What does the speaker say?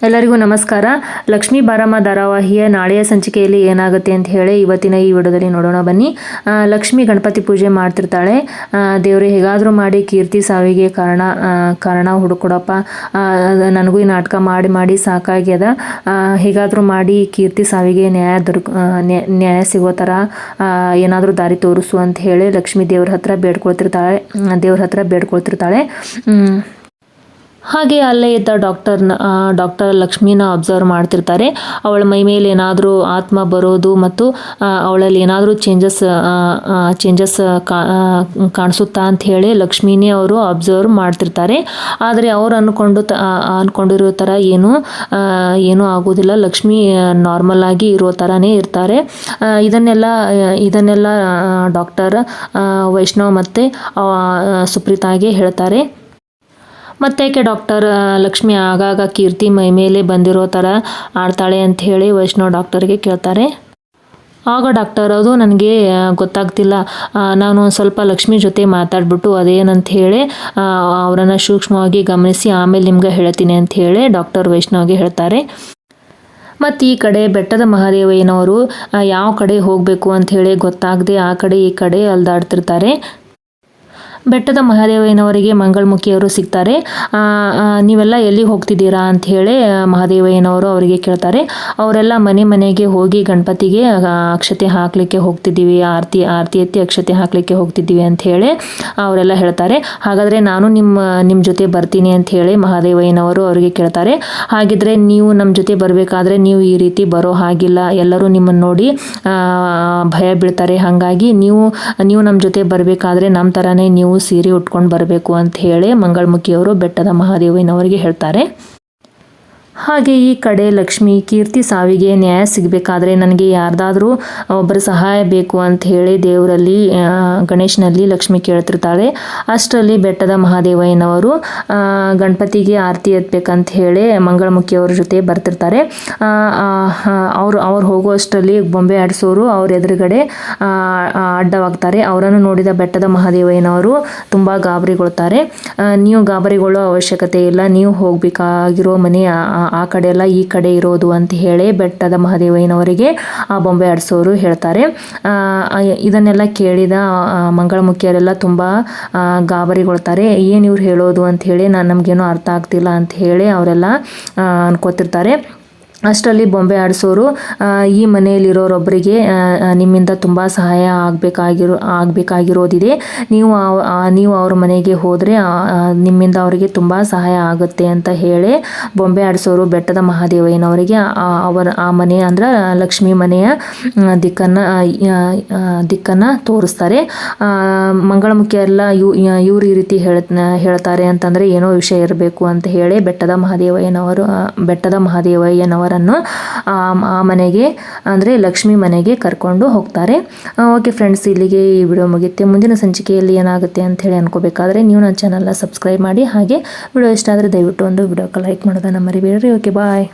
ಎಲ್ಲರಿಗೂ ನಮಸ್ಕಾರ. ಲಕ್ಷ್ಮೀ ಬಾರಮ್ಮ ಧಾರಾವಾಹಿಯ ನಾಳೆಯ ಸಂಚಿಕೆಯಲ್ಲಿ ಏನಾಗುತ್ತೆ ಅಂತ ಹೇಳಿ ಇವತ್ತಿನ ಈ ವಿಡಿಯೋದಲ್ಲಿ ನೋಡೋಣ ಬನ್ನಿ. ಲಕ್ಷ್ಮಿ ಗಣಪತಿ ಪೂಜೆ ಮಾಡ್ತಿರ್ತಾಳೆ. ದೇವ್ರೆ ಹೇಗಾದರೂ ಮಾಡಿ ಕೀರ್ತಿ ಸಾವಿಗೆ ಕಾರಣ ಹುಡುಕೊಡಪ್ಪ, ನನಗೂ ಈ ನಾಟಕ ಮಾಡಿ ಸಾಕಾಗ್ಯದ, ಹೇಗಾದರೂ ಮಾಡಿ ಕೀರ್ತಿ ಸಾವಿಗೆ ನ್ಯಾಯ ಸಿಗೋ ಥರ ಏನಾದರೂ ದಾರಿ ತೋರಿಸು ಅಂತ ಹೇಳಿ ಲಕ್ಷ್ಮೀ ದೇವ್ರ ಹತ್ರ ಬೇಡ್ಕೊಳ್ತಿರ್ತಾಳೆ. ಹಾಗೆ ಅಲ್ಲೇ ಇದ್ದ ಡಾಕ್ಟರ್ ಲಕ್ಷ್ಮಿನ ಅಬ್ಸರ್ವ್ ಮಾಡ್ತಿರ್ತಾರೆ. ಅವಳ ಮೈ ಮೇಲೆ ಏನಾದರೂ ಆತ್ಮ ಬರೋದು ಮತ್ತು ಅವಳಲ್ಲಿ ಏನಾದರೂ ಚೇಂಜಸ್ ಕಾಣಿಸುತ್ತಾ ಅಂತ ಹೇಳಿ ಲಕ್ಷ್ಮಿನೇ ಅವರು ಅಬ್ಸರ್ವ್ ಮಾಡ್ತಿರ್ತಾರೆ. ಆದರೆ ಅವ್ರು ಅಂದ್ಕೊಂಡಿರೋ ಥರ ಏನೂ ಆಗೋದಿಲ್ಲ. ಲಕ್ಷ್ಮಿ ನಾರ್ಮಲ್ ಆಗಿ ಇರೋ ಥರನೇ ಇರ್ತಾರೆ. ಇದನ್ನೆಲ್ಲ ಡಾಕ್ಟರ್ ವೈಷ್ಣವ್ ಮತ್ತು ಸುಪ್ರೀತಾಗೆ ಹೇಳ್ತಾರೆ. ಮತ್ತೇಕೆ ಡಾಕ್ಟರ್ ಲಕ್ಷ್ಮಿ ಆಗಾಗ ಕೀರ್ತಿ ಮೈ ಮೇಲೆ ಬಂದಿರೋ ಥರ ಆಡ್ತಾಳೆ ಅಂತ ಹೇಳಿ ವೈಷ್ಣವ್ ಡಾಕ್ಟರ್ಗೆ ಕೇಳ್ತಾರೆ. ಆಗ ಡಾಕ್ಟರ್ ಅದು ನನಗೆ ಗೊತ್ತಾಗ್ತಿಲ್ಲ, ನಾನು ಸ್ವಲ್ಪ ಲಕ್ಷ್ಮಿ ಜೊತೆ ಮಾತಾಡ್ಬಿಟ್ಟು ಅದೇನಂತ ಹೇಳಿ ಅವರನ್ನು ಸೂಕ್ಷ್ಮವಾಗಿ ಗಮನಿಸಿ ಆಮೇಲೆ ನಿಮ್ಗೆ ಹೇಳ್ತೀನಿ ಅಂತ ಹೇಳಿ ಡಾಕ್ಟರ್ ವೈಷ್ಣವ್ಗೆ ಹೇಳ್ತಾರೆ. ಮತ್ತು ಈ ಕಡೆ ಬೆಟ್ಟದ ಮಹಾದೇವಯ್ಯನವರು ಯಾವ ಕಡೆ ಹೋಗಬೇಕು ಅಂತ ಹೇಳಿ ಗೊತ್ತಾಗದೆ ಆ ಕಡೆ ಈ ಕಡೆ ಅಲ್ದಾಡ್ತಿರ್ತಾರೆ. ಬೆಟ್ಟದ ಮಹಾದೇವಯ್ಯನವರಿಗೆ ಮಂಗಳಮುಖಿಯವರು ಸಿಗ್ತಾರೆ. ನೀವೆಲ್ಲ ಎಲ್ಲಿ ಹೋಗ್ತಿದ್ದೀರಾ ಅಂತ ಹೇಳಿ ಮಹಾದೇವಯ್ಯನವರು ಅವರಿಗೆ ಕೇಳ್ತಾರೆ. ಅವರೆಲ್ಲ ಮನೆಗೆ ಹೋಗಿ ಗಣಪತಿಗೆ ಅಕ್ಷತೆ ಹಾಕಲಿಕ್ಕೆ ಹೋಗ್ತಿದ್ದೀವಿ, ಆರತಿ ಎತ್ತಿ ಅಕ್ಷತೆ ಹಾಕಲಿಕ್ಕೆ ಹೋಗ್ತಿದ್ದೀವಿ ಅಂತ ಹೇಳಿ ಅವರೆಲ್ಲ ಹೇಳ್ತಾರೆ. ಹಾಗಾದರೆ ನಾನು ನಿಮ್ಮ ಜೊತೆ ಬರ್ತೀನಿ ಅಂತ ಹೇಳಿ ಮಹಾದೇವಯ್ಯನವರು ಅವರಿಗೆ ಕೇಳ್ತಾರೆ. ಹಾಗಿದ್ರೆ ನೀವು ನಮ್ಮ ಜೊತೆ ಬರಬೇಕಾದ್ರೆ ನೀವು ಈ ರೀತಿ ಬರೋ ಹಾಗಿಲ್ಲ, ಎಲ್ಲರೂ ನಿಮ್ಮನ್ನು ನೋಡಿ ಭಯ ಬೀಳ್ತಾರೆ. ಹಾಗಾಗಿ ನೀವು ನಮ್ಮ ಜೊತೆ ಬರಬೇಕಾದ್ರೆ ನಮ್ಮ ಥರನೇ ನೀವು ಸೀರೆ ಉಟ್ಕೊಂಡು ಬರಬೇಕು ಅಂತ ಹೇಳಿ ಮಂಗಳಮುಖಿಯವರು ಬೆಟ್ಟದ ಮಹಾದೇವನವರಿಗೆ ಹೇಳ್ತಾರೆ. ಹಾಗೆ ಈ ಕಡೆ ಲಕ್ಷ್ಮಿ ಕೀರ್ತಿ ಸಾವಿಗೆ ನ್ಯಾಯ ಸಿಗಬೇಕಾದ್ರೆ ನನಗೆ ಯಾರ್ದಾದ್ರೂ ಒಬ್ಬರ ಸಹಾಯ ಬೇಕು ಅಂತ ಹೇಳಿ ದೇವರಲ್ಲಿ ಗಣೇಶನಲ್ಲಿ ಲಕ್ಷ್ಮಿ ಕೇಳ್ತಿರ್ತಾಳೆ. ಅಷ್ಟರಲ್ಲಿ ಬೆಟ್ಟದ ಮಹಾದೇವಯ್ಯನವರು ಗಣಪತಿಗೆ ಆರತಿ ಎತ್ತಬೇಕಂತ ಹೇಳಿ ಮಂಗಳಮುಖಿಯವ್ರ ಜೊತೆ ಬರ್ತಿರ್ತಾರೆ. ಅವ್ರು ಹೋಗುವಷ್ಟರಲ್ಲಿ ಬೊಂಬೆ ಆಡಿಸೋರು ಅವ್ರ ಎದುರುಗಡೆ ಅಡ್ಡವಾಗ್ತಾರೆ. ಅವರನ್ನು ನೋಡಿದ ಬೆಟ್ಟದ ಮಹಾದೇವಯ್ಯನವರು ತುಂಬ ಗಾಬರಿಗೊಳ್ತಾರೆ. ನೀವು ಗಾಬರಿಗೊಳ್ಳೋ ಅವಶ್ಯಕತೆ ಇಲ್ಲ, ನೀವು ಹೋಗಬೇಕಾಗಿರೋ ಮನೆ ಆ ಕಡೆ ಎಲ್ಲ ಈ ಕಡೆ ಇರೋದು ಅಂತ ಹೇಳಿ ಬೆಟ್ಟದ ಮಹಾದೇವಯ್ಯನವರಿಗೆ ಆ ಬೊಂಬೆ ಆಡಿಸೋರು ಹೇಳ್ತಾರೆ. ಇದನ್ನೆಲ್ಲ ಕೇಳಿದ ಮಂಗಳಮುಖಿಯರೆಲ್ಲ ತುಂಬ ಗಾಬರಿಗೊಳ್ತಾರೆ. ಏನು ಇವ್ರು ಹೇಳೋದು ಅಂತ ಹೇಳಿ ನಮಗೇನೋ ಅರ್ಥ ಆಗ್ತಿಲ್ಲ ಅಂತ ಹೇಳಿ ಅವರೆಲ್ಲ ಅನ್ಕೋತಿರ್ತಾರೆ. ಅಷ್ಟರಲ್ಲಿ ಬೊಂಬೆ ಆಡಿಸೋರು ಈ ಮನೆಯಲ್ಲಿರೋರೊಬ್ಬರಿಗೆ ನಿಮ್ಮಿಂದ ತುಂಬ ಸಹಾಯ ಆಗಬೇಕಾಗಿರೋದಿದೆ, ನೀವು ಅವ್ರ ಮನೆಗೆ ಹೋದರೆ ನಿಮ್ಮಿಂದ ಅವರಿಗೆ ತುಂಬ ಸಹಾಯ ಆಗುತ್ತೆ ಅಂತ ಹೇಳಿ ಬೊಂಬೆ ಆಡಿಸೋರು ಬೆಟ್ಟದ ಮಹಾದೇವಯ್ಯನವರಿಗೆ ಆ ಮನೆ ಅಂದ್ರೆ ಲಕ್ಷ್ಮೀ ಮನೆಯ ದಿಕ್ಕನ್ನು ತೋರಿಸ್ತಾರೆ. ಮಂಗಳಮುಖಿಯೆಲ್ಲ ಇವ್ರು ಈ ರೀತಿ ಹೇಳ್ತಾರೆ ಅಂತಂದರೆ ಏನೋ ವಿಷಯ ಇರಬೇಕು ಅಂತ ಹೇಳಿ ಬೆಟ್ಟದ ಮಹಾದೇವಯ್ಯನವರ ಆ ಮನೆಗೆ ಅಂದರೆ ಲಕ್ಷ್ಮಿ ಮನೆಗೆ ಕರ್ಕೊಂಡು ಹೋಗ್ತಾರೆ. ಓಕೆ ಫ್ರೆಂಡ್ಸ್, ಇಲ್ಲಿಗೆ ಈ ವಿಡಿಯೋ ಮುಗಿಯುತ್ತೆ. ಮುಂದಿನ ಸಂಚಿಕೆಯಲ್ಲಿ ಏನಾಗುತ್ತೆ ಅಂತ ಹೇಳಿ ಅನ್ಕೋಬೇಕಾದ್ರೆ ನೀವು ನನ್ನ ಚಾನಲ್ನ ಸಬ್ಸ್ಕ್ರೈಬ್ ಮಾಡಿ. ಹಾಗೆ ವಿಡಿಯೋ ಇಷ್ಟ ಆದರೆ ದಯವಿಟ್ಟು ಒಂದು ವಿಡಿಯೋಕ್ಕೆ ಲೈಕ್ ಮಾಡೋದನ್ನು ಮರಿಬೇಡ್ರಿ. ಓಕೆ, ಬಾಯ್.